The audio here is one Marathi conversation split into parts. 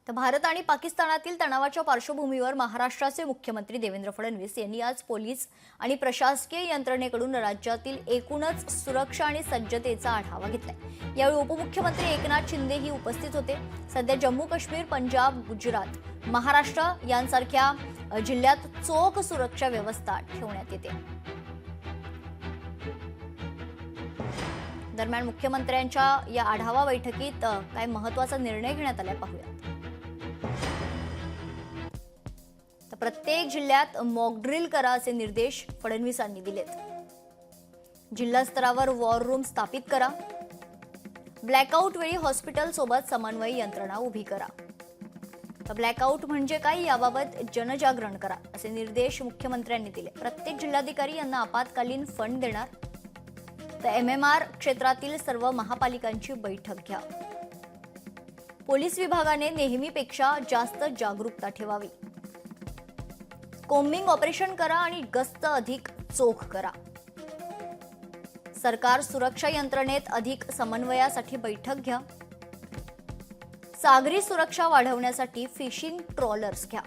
तर भारत आणि पाकिस्तानातील तणावाच्या पार्श्वभूमीवर महाराष्ट्राचे मुख्यमंत्री देवेंद्र फडणवीस यांनी आज पोलीस आणि प्रशासकीय यंत्रणेकडून राज्यातील एकूणच सुरक्षा आणि सज्जतेचा आढावा घेतलाय। यावेळी उपमुख्यमंत्री एकनाथ शिंदेही उपस्थित होते। सध्या जम्मू काश्मीर, पंजाब, गुजरात, महाराष्ट्र यांसारख्या जिल्ह्यात चोख सुरक्षा व्यवस्था ठेवण्यात येते। दरम्यान मुख्यमंत्र्यांच्या या आढावा बैठकीत काय महत्त्वाचा निर्णय घेण्यात आलाय पाहूया। प्रत्येक जिल्ह्यात मॉक ड्रिल करा असे निर्देश फडणवीसांनी दिलेत। जिल्हा स्तरावर वॉर रूम स्थापित करा। ब्लॅकआउट वेळी हॉस्पिटल सोबत समन्वय यंत्रणा उभी करा। तर ब्लॅकआउट म्हणजे काय याबाबत जनजागरण करा असे निर्देश मुख्यमंत्र्यांनी दिले। प्रत्येक जिल्हाधिकारी यांना आपत्कालीन फंड देणार। तर एमएमआर क्षेत्रातील सर्व महापालिकांची बैठक घ्या। पोलीस विभागाने नेहमीपेक्षा जास्त जागरूकता ठेवावी। कोम्बिंग ऑपरेशन करा आणि गस्त अधिक चोख करा। सरकार सुरक्षा यंत्रणेत अधिक समन्वयासाठी बैठक घ्या। सागरी सुरक्षा वाढवण्यासाठी फिशिंग ट्रॉलर्स घ्या।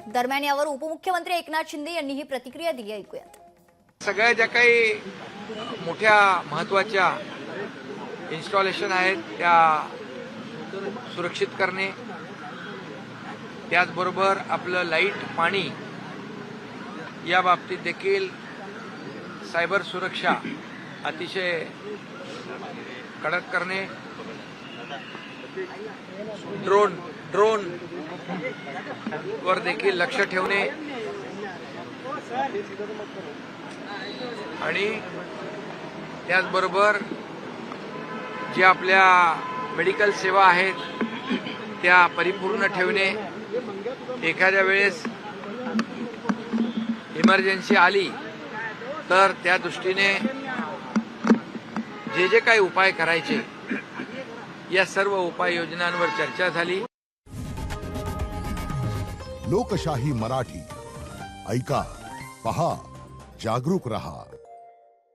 दरम्यान यावर उपमुख्यमंत्री एकनाथ शिंदे यांनी ही प्रतिक्रिया दिली, ऐकूयात। सगळ्या ज्या काही मोठ्या महत्त्वाच्या इन्स्टॉलेशन आहेत त्या सुरक्षित करणे, त्याचबरोबर आपलं लाईट, पाणी या बाबतीत देखील सायबर सुरक्षा अतिशय कडक करणे, ड्रोन वर देखील लक्ष ठेवणे आणि त्याचबरोबर जे आपल्या मेडिकल सेवा आहेत त्या परिपूर्ण ठेवणे। एखाद्या वेळेस इमर्जन्सी आली तर त्या दृष्टीने जे काही उपाय करायचे या सर्व उपाययोजनांवर चर्चा झाली। लोकशाही मराठी ऐका, पहा, जागरूक रहा।